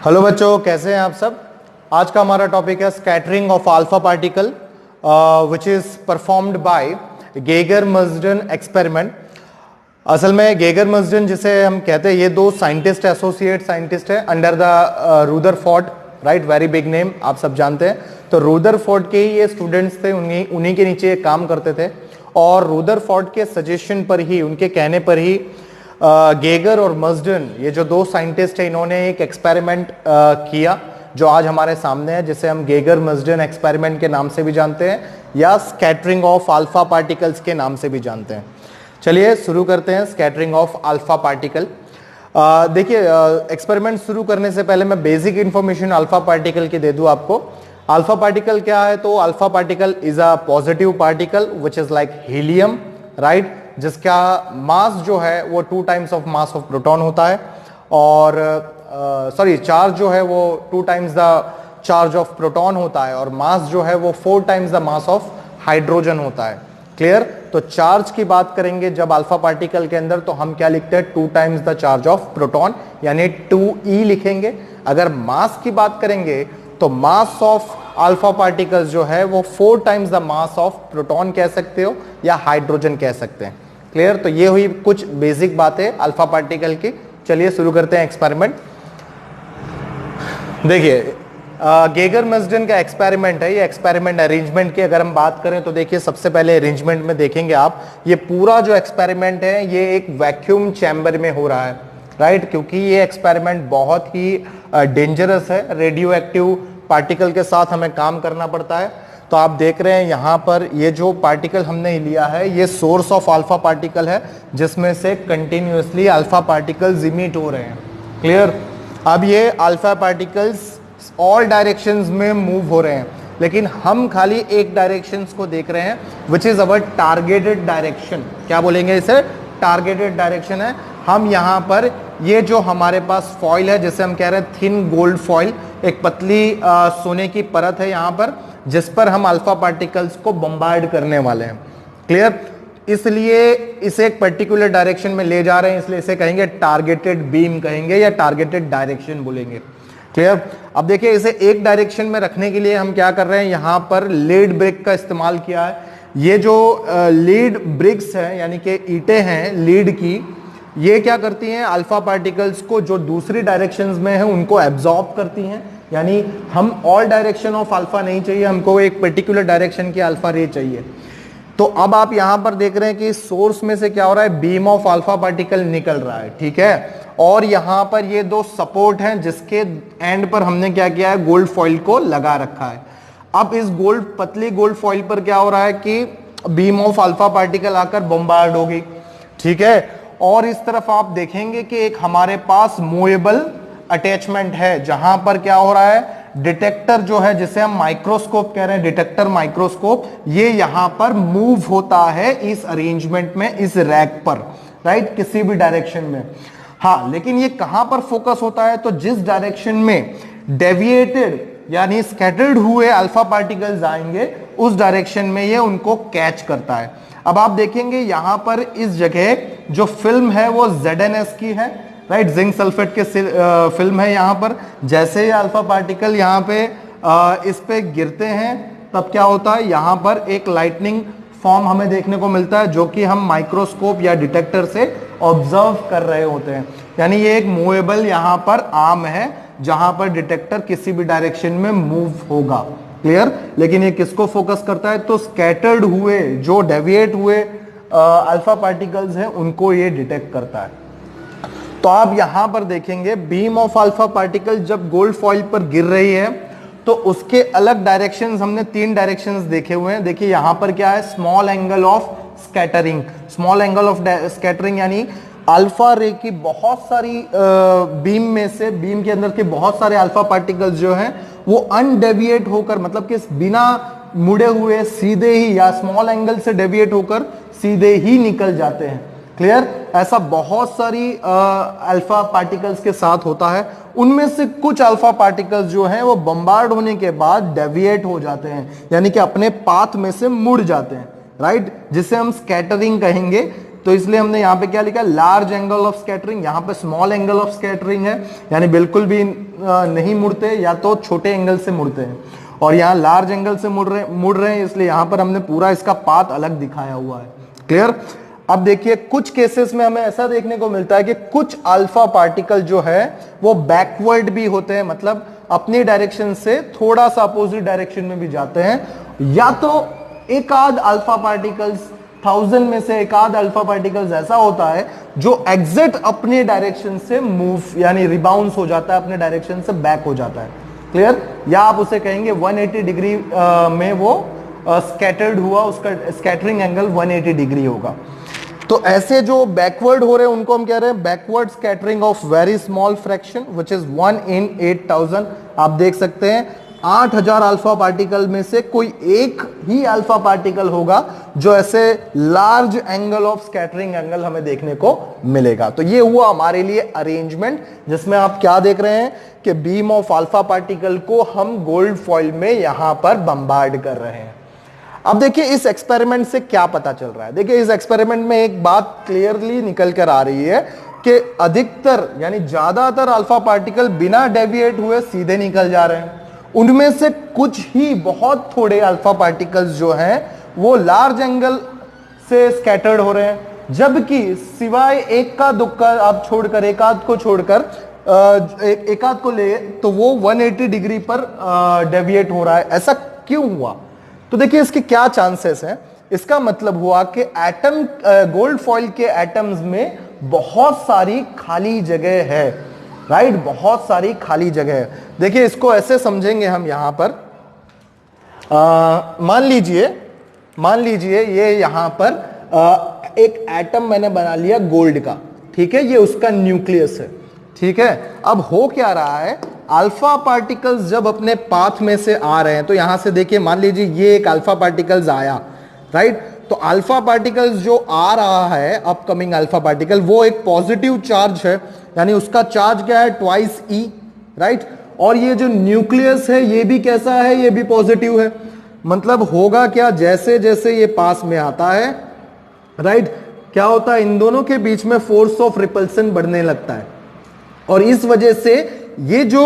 Hello बच्चों, कैसे हैं आप सब। आज का हमारा टॉपिक है scattering of alpha particle which is performed by Geiger मर्जन experiment. असल में गेगर मर्जन जिसे हम कहते हैं, ये दो साइंटिस्ट एसोसिएट साइंटिस्ट है under the Rutherford, right, very big name, आप सब जानते हैं। तो रुदरफोर्ड के ही ये स्टूडेंट्स थे, उन्हीं के नीचे काम करते थे और रुदरफोर्ड के सजेशन पर ही, उनके कहने पर ही गेगर और मर्जन, ये जो दो साइंटिस्ट हैं, इन्होंने एक एक्सपेरिमेंट किया जो आज हमारे सामने है, जिसे हम गेगर मर्जन एक्सपेरिमेंट के नाम से भी जानते हैं या स्कैटरिंग ऑफ अल्फा पार्टिकल्स के नाम से भी जानते हैं। चलिए शुरू करते हैं स्कैटरिंग ऑफ अल्फा पार्टिकल। देखिए, एक्सपेरिमेंट शुरू करने से पहले मैं बेसिक इंफॉर्मेशन अल्फा पार्टिकल की दे दूं आपको। अल्फा पार्टिकल क्या है? तो alpha particle is a positive particle which is like helium, right, जिसका मास जो है वो 2 times of mass of proton होता है और चार्ज जो है वो 2 times the charge of proton होता है और मास जो है वो 4 times the mass of hydrogen होता है। क्लियर? तो चार्ज की बात करेंगे जब अल्फा पार्टिकल के अंदर, तो हम क्या लिखते हैं? 2 times the charge of proton, यानी 2e लिखेंगे। अगर मास की बात करेंगे तो मास ऑफ अल्फा पार्टिकल्स जो है वो 4 times the mass of proton कह सकते हो या हाइड्रोजन कह सकते हैं। क्लियर? तो ये हुई कुछ बेसिक बातें अल्फा पार्टिकल की। चलिए शुरू करते हैं एक्सपेरिमेंट। देखिए, गेगर मर्जन का एक्सपेरिमेंट है, ये एक्सपेरिमेंट अरेंजमेंट की अगर हम बात करें तो देखिए, सबसे पहले अरेंजमेंट में देखेंगे आप, ये पूरा जो एक्सपेरिमेंट है ये एक वैक्यूम चैम्बर में हो रहा है, राइट, क्योंकि ये एक्सपेरिमेंट बहुत ही डेंजरस है, रेडियो एक्टिव पार्टिकल के साथ हमें काम करना पड़ता है। तो आप देख रहे हैं यहां पर ये जो पार्टिकल हमने लिया है ये सोर्स ऑफ अल्फा पार्टिकल है, जिसमें से कंटिन्यूअसली अल्फा पार्टिकल्स इमिट हो रहे हैं। क्लियर? अब ये अल्फा पार्टिकल्स ऑल डायरेक्शंस में मूव हो रहे हैं, लेकिन हम खाली एक डायरेक्शंस को देख रहे हैं which is our targeted direction. क्या बोलेंगे इसे? टारगेटेड डायरेक्शन है। हम यहाँ पर ये जो हमारे पास फॉइल है, जिसे हम कह रहे हैं थिन गोल्ड फॉइल, एक पतली सोने की परत है यहाँ पर, जिस पर हम अल्फा पार्टिकल्स को बम्बार्ड करने वाले हैं। क्लियर? इसलिए इसे एक पर्टिकुलर डायरेक्शन में ले जा रहे हैं, इसलिए इसे कहेंगे टारगेटेड बीम कहेंगे या टारगेटेड डायरेक्शन बोलेंगे। क्लियर? अब देखिए, इसे एक डायरेक्शन में रखने के लिए हम क्या कर रहे हैं, यहां पर लीड ब्रिक का इस्तेमाल किया है। ये जो लीड ब्रिक्स है, यानी कि ईंटें हैं लीड की, ये क्या करती हैं? अल्फा पार्टिकल्स को जो दूसरी डायरेक्शंस में है उनको एब्जॉर्ब करती हैं। यानी हम ऑल डायरेक्शन ऑफ अल्फा नहीं चाहिए, हमको एक पर्टिकुलर डायरेक्शन की अल्फा रे चाहिए। तो अब आप यहां पर देख रहे हैं कि सोर्स में से क्या हो रहा है? बीम ऑफ अल्फा पार्टिकल निकल रहा है, ठीक है। और यहां पर ये दो सपोर्ट हैं, जिसके एंड पर हमने क्या किया है? गोल्ड फॉइल को लगा रखा है। अब इस पतली गोल्ड फॉइल पर क्या हो रहा है कि बीम ऑफ अल्फा पार्टिकल आकर बम्बार्ड होगी, ठीक है। और इस तरफ आप देखेंगे कि एक हमारे पास मूवेबल अटैचमेंट है, जहां पर क्या हो रहा है? डिटेक्टर जो है, जिसे हम माइक्रोस्कोप कह रहे हैं, डिटेक्टर माइक्रोस्कोप, ये यहां पर मूव होता है इस अरेंजमेंट में, इस रैक पर, राइट, किसी भी डायरेक्शन में। हाँ, लेकिन ये कहां पर फोकस होता है? तो जिस डायरेक्शन में डेविएटेड यानी स्कैटर्ड हुए अल्फा पार्टिकल्स आएंगे, उस डायरेक्शन में ये उनको कैच करता है। अब आप देखेंगे यहां पर इस जगह जो फिल्म है वो ZnS की है, राइट, जिंक सल्फेट के फिल्म है यहाँ पर। जैसे ही अल्फा पार्टिकल यहाँ पे इस पे गिरते हैं, तब क्या होता है? यहाँ पर एक लाइटनिंग फॉर्म हमें देखने को मिलता है, जो कि हम माइक्रोस्कोप या डिटेक्टर से ऑब्जर्व कर रहे होते हैं। यानी ये एक मूवेबल यहाँ पर आर्म है, जहां पर डिटेक्टर किसी भी डायरेक्शन में मूव होगा। क्लियर? लेकिन ये किसको फोकस करता है? तो स्कैटर्ड हुए, जो डेविएट हुए अल्फा पार्टिकल्स हैं, उनको ये डिटेक्ट करता है। तो आप यहां पर देखेंगे बीम ऑफ अल्फा पार्टिकल जब गोल्ड फॉइल पर गिर रही है, तो उसके अलग डायरेक्शंस, हमने 3 डायरेक्शंस देखे हुए हैं। देखिए यहां पर क्या है? Small angle of scattering. Small angle of scattering यानी अल्फा रे की बहुत सारी बीम में से, बीम के अंदर के बहुत सारे अल्फा पार्टिकल्स जो हैं वो अनडेविएट होकर, मतलब कि बिना मुड़े हुए सीधे ही या स्मॉल एंगल से डेविएट होकर सीधे ही निकल जाते हैं। क्लियर? ऐसा बहुत सारी अल्फा पार्टिकल्स के साथ होता है। उनमें से कुछ अल्फा पार्टिकल्स जो हैं वो बम्बार्ड होने के बाद डेविएट हो जाते हैं, यानी कि अपने पाथ में से मुड़ जाते हैं, राइट, जिसे हम स्कैटरिंग कहेंगे। तो इसलिए हमने यहाँ पे क्या लिखा, लार्ज एंगल ऑफ स्कैटरिंग, यहाँ पे स्मॉल एंगल ऑफ स्कैटरिंग है, यानी बिल्कुल भी नहीं मुड़ते या तो छोटे एंगल से मुड़ते हैं, और यहाँ लार्ज एंगल से मुड़ रहे हैं, इसलिए यहाँ पर हमने पूरा इसका पाथ अलग दिखाया हुआ है। क्लियर। अब देखिए कुछ केसेस में हमें ऐसा देखने को मिलता है कि कुछ अल्फा पार्टिकल जो है वो बैकवर्ड भी होते हैं, मतलब अपनी डायरेक्शन से थोड़ा सा अपोजिट डायरेक्शन में भी जाते हैं, या तो एक आध अल्फा पार्टिकल्स, 1000 में से एक आध अल्फा पार्टिकल्स ऐसा होता है जो एग्जिट अपने डायरेक्शन से मूव यानी रिबाउंस हो जाता है, अपने डायरेक्शन से बैक हो जाता है। क्लियर। या आप उसे कहेंगे 180 डिग्री में वो स्कैटर्ड हुआ, उसका स्कैटरिंग एंगल 180 डिग्री होगा। तो ऐसे जो बैकवर्ड हो रहे हैं उनको हम कह रहे हैं backward scattering of very small fraction which is 1 in 8000। आप देख सकते हैं 8000 अल्फा पार्टिकल में से कोई एक ही अल्फा पार्टिकल होगा जो ऐसे large angle of scattering angle हमें देखने को मिलेगा। तो ये हुआ हमारे लिए अरेंजमेंट, जिसमें आप क्या देख रहे हैं कि बीम ऑफ अल्फा पार्टिकल को हम गोल्ड फॉइल में यहां पर बम्बार्ड कर रहे हैं। अब देखिए इस एक्सपेरिमेंट से क्या पता चल रहा है। देखिए इस एक्सपेरिमेंट में एक बात क्लियरली निकल कर आ रही है कि अधिकतर यानी ज्यादातर अल्फा पार्टिकल बिना डेविएट हुए सीधे निकल जा रहे हैं। उनमें से कुछ ही बहुत थोड़े अल्फा पार्टिकल्स जो हैं वो लार्ज एंगल से स्कैटर्ड हो रहे हैं, जबकि सिवाय एक का दुक्का आप छोड़कर, एक आध को छोड़कर एक आध को ले तो वो 180 डिग्री पर डेविएट हो रहा है। ऐसा क्यों हुआ? तो देखिए इसके क्या चांसेस हैं। इसका मतलब हुआ कि एटम, गोल्ड फॉइल के एटम्स में बहुत सारी खाली जगह है, राइट, बहुत सारी खाली जगह है। देखिए इसको ऐसे समझेंगे हम यहां पर, मान लीजिए ये यहां पर एक एटम मैंने बना लिया गोल्ड का, ठीक है, ये उसका न्यूक्लियस है, ठीक है। अब हो क्या रहा है, अल्फा पार्टिकल्स जब अपने पाथ में से आ रहे हैं, तो यहां से देखिए मान लीजिए ये एक अल्फा पार्टिकल्स आया, राइट, तो अल्फा पार्टिकल्स जो आ रहा है अपकमिंग अल्फा पार्टिकल वो एक पॉजिटिव चार्ज है, यानी उसका चार्ज क्या है, ट्वाइस ई, राइट, और ये जो न्यूक्लियस है ये भी कैसा है, ये भी पॉजिटिव है। मतलब होगा क्या, जैसे जैसे ये पास में आता है, राइट, क्या होता है, इन दोनों के बीच में फोर्स ऑफ रिपल्सन बढ़ने लगता है, और इस वजह से ये जो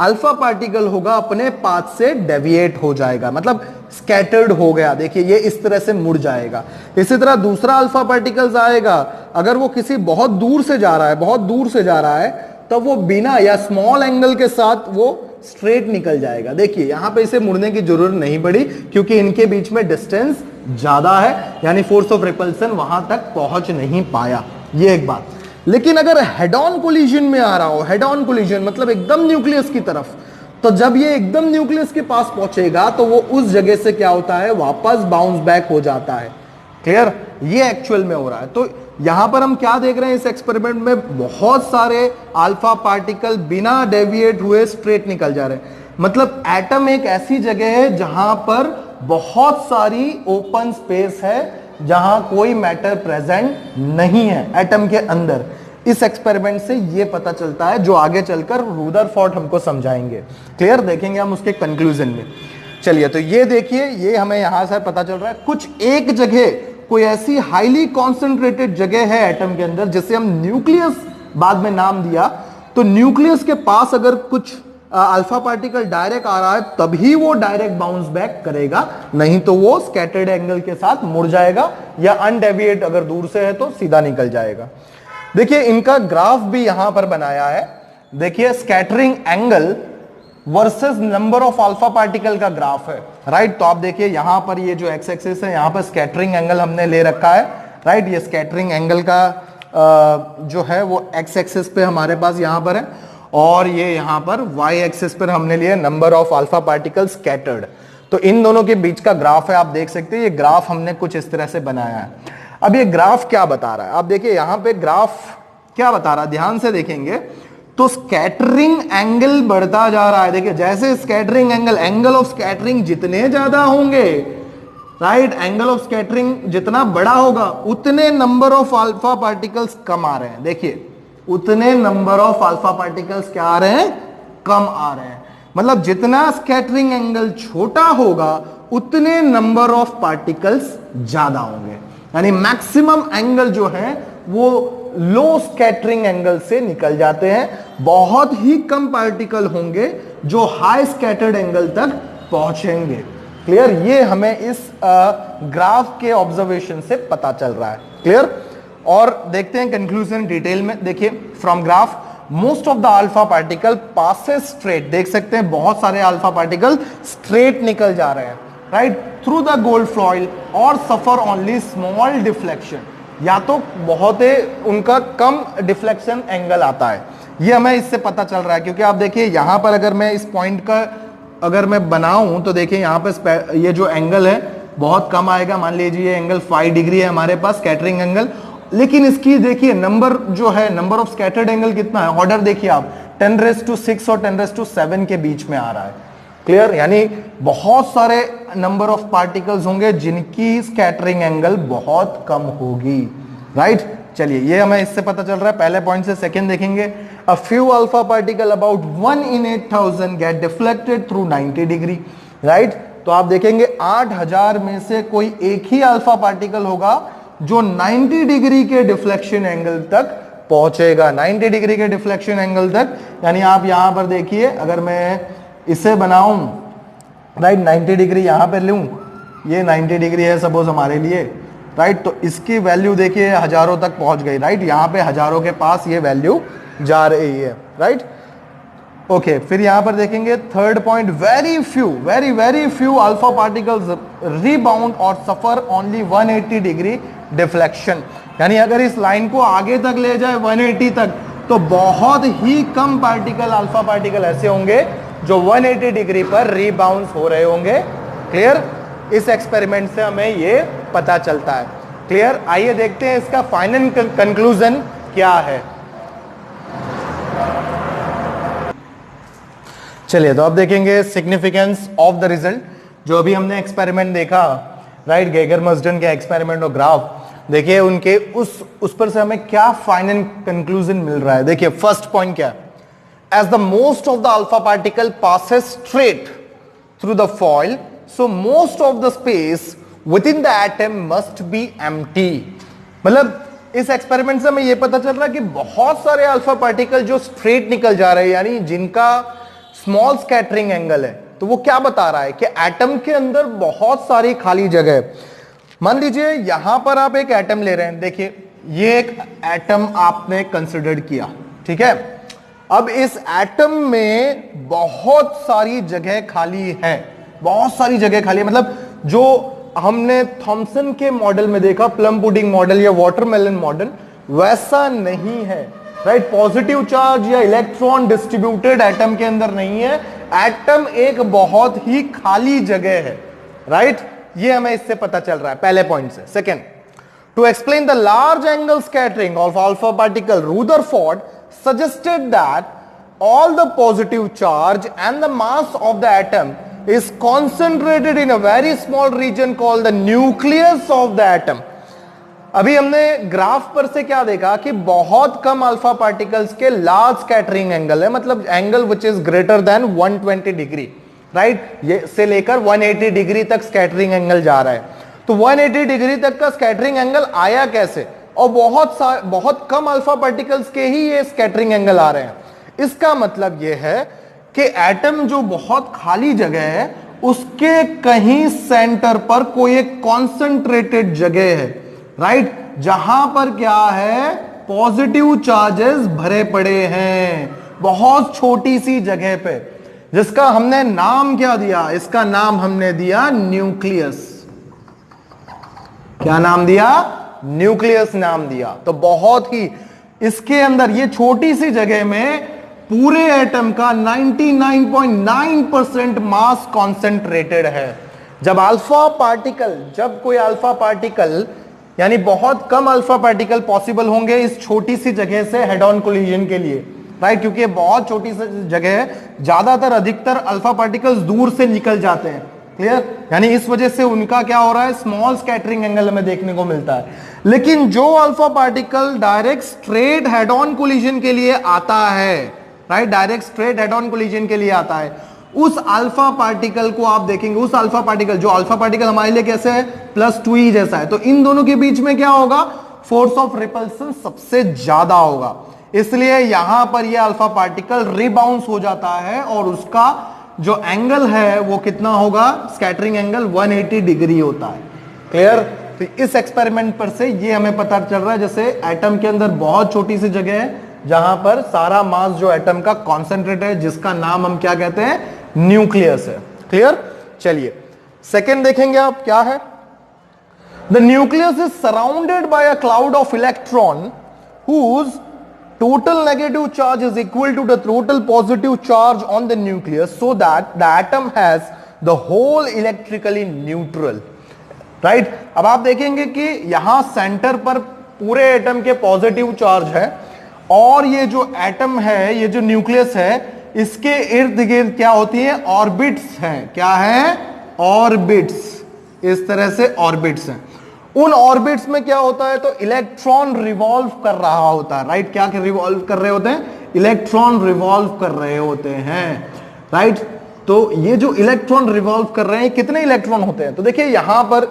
अल्फा पार्टिकल होगा अपने पाथ से डेविएट हो जाएगा, मतलब स्कैटर्ड हो गया। देखिए ये इस तरह से मुड़ जाएगा। इसी तरह दूसरा अल्फा पार्टिकल्स आएगा, अगर वो किसी बहुत दूर से जा रहा है, तब वो बिना या स्मॉल एंगल के साथ वो स्ट्रेट निकल जाएगा। देखिए यहां पे इसे मुड़ने की जरूरत नहीं पड़ी क्योंकि इनके बीच में डिस्टेंस ज्यादा है, यानी फोर्स ऑफ रिपल्सन वहां तक पहुंच नहीं पाया। ये एक बात। लेकिन अगर हेड ऑन कोलिजन में आ रहा हो, हेड ऑन कोलिजन मतलब एकदम न्यूक्लियस की तरफ, तो जब ये एकदम न्यूक्लियस के पास पहुंचेगा तो वो उस जगह से क्या होता है, वापस बाउंस बैक हो जाता है। क्लियर, ये एक्चुअल में हो रहा है। तो यहां पर हम क्या देख रहे हैं इस एक्सपेरिमेंट में, बहुत सारे अल्फा पार्टिकल बिना डेविएट हुए स्ट्रेट निकल जा रहे हैं। मतलब एटम एक ऐसी जगह है जहां पर बहुत सारी ओपन स्पेस है, जहां कोई मैटर प्रेजेंट नहीं है एटम के अंदर। इस एक्सपेरिमेंट से ये पता चलता है, जो आगे चलकर रुदरफोर्ड हमको समझाएंगे। क्लियर, देखेंगे हम उसके कंक्लूजन में। चलिए तो ये देखिए, ये हमें यहां से पता चल रहा है कुछ एक जगह, कोई ऐसी हाईली कॉन्सेंट्रेटेड जगह है एटम के अंदर जिसे हम न्यूक्लियस बाद में नाम दिया। तो न्यूक्लियस के पास अगर कुछ अल्फा पार्टिकल डायरेक्ट आ रहा है तभी वो डायरेक्ट बाउंस बैक करेगा, नहीं तो वो स्कैटर्ड एंगल के साथ मुड़ जाएगा, या अनडेविएट अगर दूर से है तो सीधा निकल जाएगा। देखिए इनका ग्राफ भी यहां पर बनाया है। देखिए scattering angle versus number of alpha particle का ग्राफ है, राइट। तो आप देखिए यहां पर ये जो एक्स एक्सिस है, यहां पर स्कैटरिंग एंगल हमने ले रखा है, राइट। ये स्कैटरिंग एंगल का जो है वो एक्स एक्सिस पे हमारे पास यहां पर है, और ये यहां पर वाई एक्सिस पर हमने लिए number of alpha particle scattered. तो इन दोनों के बीच का ग्राफ है, आप देख सकते हैं। ये ग्राफ हमने कुछ इस तरह से बनाया है। अब ये ग्राफ क्या बता रहा है, आप देखिए यहां पे ग्राफ क्या बता रहा है, ध्यान से देखेंगे तो स्कैटरिंग एंगल बढ़ता जा रहा है। देखिए जैसे स्कैटरिंग एंगल ऑफ स्कैटरिंग जितने ज्यादा होंगे, राइट, एंगल ऑफ स्कैटरिंग जितना बड़ा होगा उतने नंबर ऑफ अल्फा पार्टिकल्स कम आ रहे हैं। देखिए उतने नंबर ऑफ अल्फा पार्टिकल्स क्या आ रहे हैं, कम आ रहे हैं। मतलब जितना स्कैटरिंग एंगल छोटा होगा उतने नंबर ऑफ पार्टिकल्स ज्यादा होंगे। यानी मैक्सिमम एंगल जो है वो लो स्कैटरिंग एंगल से निकल जाते हैं। बहुत ही कम पार्टिकल होंगे जो हाई स्कैटर्ड एंगल तक पहुंचेंगे। क्लियर? ये हमें इस ग्राफ के ऑब्जर्वेशन से पता चल रहा है। क्लियर? और देखते हैं कंक्लूजन डिटेल में। देखिए from graph, most of the alpha particle passes straight, देख सकते हैं बहुत सारे अल्फा पार्टिकल स्ट्रेट निकल जा रहे हैं, right, through the gold foil और सफर ओनली स्मॉल डिफ्लेक्शन, या तो बहुत ही उनका कम डिफ्लेक्शन एंगल आता है। ये हमें इससे पता चल रहा है क्योंकि आप देखिए यहां पर अगर मैं इस पॉइंट का अगर मैं बनाऊं तो देखिए यहां पे ये जो एंगल है बहुत कम आएगा। मान लीजिए एंगल 5 डिग्री है हमारे पास स्कैटरिंग एंगल, लेकिन इसकी देखिए नंबर जो है, नंबर ऑफ स्कैटर्ड एंगल कितना है, ऑर्डर देखिए आप 10⁶ और 10⁷ के बीच में आ रहा है। क्लियर? यानी बहुत सारे नंबर ऑफ पार्टिकल्स होंगे जिनकी स्कैटरिंग एंगल बहुत कम होगी, राइट। चलिए ये हमें इससे पता चल रहा है पहले पॉइंट से। सेकंड देखेंगे, a few alpha particle about 1 in 8000 get deflected through 90 degree, right. तो आप देखेंगे 8000 में से कोई एक ही अल्फा पार्टिकल होगा जो 90 डिग्री के डिफ्लेक्शन एंगल तक पहुंचेगा, 90 डिग्री के डिफ्लेक्शन एंगल तक। यानी आप यहां पर देखिए, अगर मैं इसे बनाऊं, राइट, 90 डिग्री यहां पर लूं, ये 90 डिग्री है सपोज हमारे लिए, राइट, तो इसकी वैल्यू देखिए हजारों तक पहुंच गई, राइट, यहां पे हजारों के पास ये वैल्यू जा रही है, राइट। ओके, फिर यहां पर देखेंगे third point, very few alpha particles rebound और सफर ओनली 180 डिग्री डिफ्लेक्शन। यानी अगर इस लाइन को आगे तक ले जाए 180 तक, तो बहुत ही कम पार्टिकल, अल्फा पार्टिकल ऐसे होंगे जो 180 डिग्री पर रीबाउंस हो रहे होंगे। क्लियर? इस एक्सपेरिमेंट से हमें ये पता चलता है। क्लियर? आइए देखते हैं इसका फाइनल कंक्लूजन क्या है। चलिए तो अब देखेंगे सिग्निफिकेंस ऑफ द रिजल्ट। जो अभी हमने एक्सपेरिमेंट देखा, राइट, गेगर मर्जन के एक्सपेरिमेंट और ग्राफ, देखिए उनके उस पर से हमें क्या फाइनल कंक्लूजन मिल रहा है। देखिए फर्स्ट पॉइंट क्या है, as the most of the alpha particle passes straight through the foil, so most of the space within the atom must be empty। मतलब इस एक्सपेरिमेंट से हमें यह पता चल रहा है कि बहुत सारे अल्फा पार्टिकल जो स्ट्रेट निकल जा रहे हैं, यानी जिनका स्मॉल स्कैटरिंग एंगल है, तो वो क्या बता रहा है कि एटम के अंदर बहुत सारी खाली जगह है। मान लीजिए यहां पर आप एक एटम ले रहे हैं, देखिए ये एक एटम आपने कंसिडर किया, ठीक है। अब इस एटम में बहुत सारी जगह खाली है, बहुत सारी जगह खाली है। मतलब जो हमने थॉमसन के मॉडल में देखा, प्लम पुडिंग मॉडल या वाटरमेलन मॉडल, वैसा नहीं है, राइट। पॉजिटिव चार्ज या इलेक्ट्रॉन डिस्ट्रीब्यूटेड एटम के अंदर नहीं है, एटम एक बहुत ही खाली जगह है, राइट। ये हमें इससे पता चल रहा है पहले पॉइंट से। Second, to explain the large angle scattering of alpha particle, Rutherford suggested that all the positive charge and the mass of the atom is concentrated in a very small region called the nucleus of the atom। अभी हमने graph पर से क्या देखा कि बहुत कम alpha particles के large scattering angle है, मतलब angle which is greater than 120 degree, right, ये से लेकर 180 डिग्री तक स्कैटरिंग एंगल जा रहा है। तो 180 डिग्री तक का स्कैटरिंग एंगल आया कैसे, और बहुत कम अल्फा पार्टिकल्स के ही ये स्कैटरिंग एंगल आ रहे हैं। इसका मतलब ये है कि एटम जो बहुत खाली जगह है उसके कहीं सेंटर पर कोई एक कॉन्सेंट्रेटेड जगह है, राइट, जहां पर क्या है, पॉजिटिव चार्जेस भरे पड़े हैं, बहुत छोटी सी जगह पे, जिसका हमने नाम क्या दिया, इसका नाम हमने दिया न्यूक्लियस। क्या नाम दिया? न्यूक्लियस नाम दिया। तो बहुत ही इसके अंदर ये छोटी सी जगह में पूरे एटम का 99.9% मास कॉन्सेंट्रेटेड है। जब कोई अल्फा पार्टिकल, यानी बहुत कम अल्फा पार्टिकल पॉसिबल होंगे इस छोटी सी जगह से हेड ऑन कोलिजन के लिए, राइट, क्योंकि ये बहुत छोटी सी जगह है, ज्यादातर अधिकतर अल्फा पार्टिकल्स दूर से निकल जाते हैं। क्लियर? यानी इस वजह से उनका क्या हो रहा है, स्मॉल स्कैटरिंग एंगल हमें देखने को मिलता है। लेकिन जो alpha particle direct straight head on collision के लिए आता है, right, direct straight head on collision के लिए आता है, उस अल्फा पार्टिकल को आप देखेंगे, उस अल्फा पार्टिकल, जो अल्फा पार्टिकल हमारे लिए कैसे है, +2e जैसा है, तो इन दोनों के बीच में क्या होगा, फोर्स ऑफ रिपल्सन सबसे ज्यादा होगा, इसलिए यहां पर यह अल्फा पार्टिकल रिबाउंस हो जाता है और उसका जो एंगल है वो कितना होगा, स्कैटरिंग एंगल 180 डिग्री होता है। क्लियर? तो इस एक्सपेरिमेंट पर से ये हमें पता चल रहा है, जैसे एटम के अंदर बहुत छोटी सी जगह है जहां पर सारा मास जो एटम का कॉन्सेंट्रेट है, जिसका नाम हम क्या कहते हैं, न्यूक्लियस है। क्लियर? चलिए सेकेंड देखेंगे आप, क्या है, the nucleus is surrounded by a cloud of electron whose total negative charge is equal to the total positive charge on the nucleus, so that the atom has the whole electrically neutral. Right? अब आप देखेंगे कि यहां centre पर पूरे atom के positive charge है और ये जो एटम है, ये जो न्यूक्लियस है, इसके इर्द गिर्द क्या होती है, ऑर्बिट्स हैं। क्या है? ऑर्बिट्स। इस तरह से ऑर्बिट्स हैं। उन ऑर्बिट्स में क्या होता है, तो इलेक्ट्रॉन रिवॉल्व कर रहा होता है। राइट? क्या रिवॉल्व कर रहे होते हैं? इलेक्ट्रॉन रिवॉल्व कर रहे होते हैं। राइट? तो ये जो इलेक्ट्रॉन रिवॉल्व कर रहे हैं, कितने इलेक्ट्रॉन होते हैं, तो देखिए यहां पर,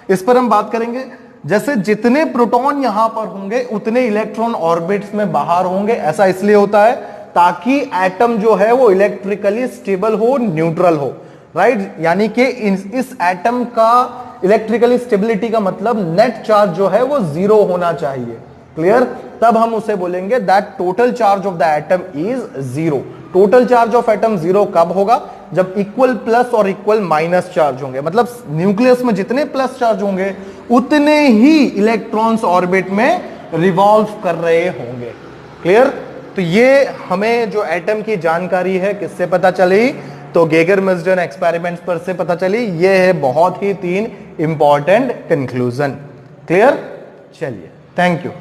इस पर हम बात करेंगे, जैसे जितने प्रोटॉन यहां पर होंगे उतने इलेक्ट्रॉन ऑर्बिट्स में बाहर होंगे। ऐसा इसलिए होता है ताकि एटम जो है वो इलेक्ट्रिकली स्टेबल हो, न्यूट्रल हो। राइट? यानी कि इस एटम का इलेक्ट्रिकली स्टेबिलिटी का मतलब नेट चार्ज जो है वो 0 होना चाहिए। क्लियर? तब हम उसे बोलेंगे that total charge of the atom is 0। Total charge of atom 0 कब होगा, जब इक्वल प्लस और इक्वल माइनस चार्ज होंगे। मतलब न्यूक्लियस में जितने प्लस चार्ज होंगे उतने ही इलेक्ट्रॉन्स ऑर्बिट में रिवॉल्व कर रहे होंगे। क्लियर? तो ये हमें जो एटम की जानकारी है किससे पता चली, तो गेगर-मेस्डन एक्सपेरिमेंट्स पर से पता चली। ये है बहुत ही 3 इंपॉर्टेंट कंक्लूजन। क्लियर? चलिए, थैंक यू।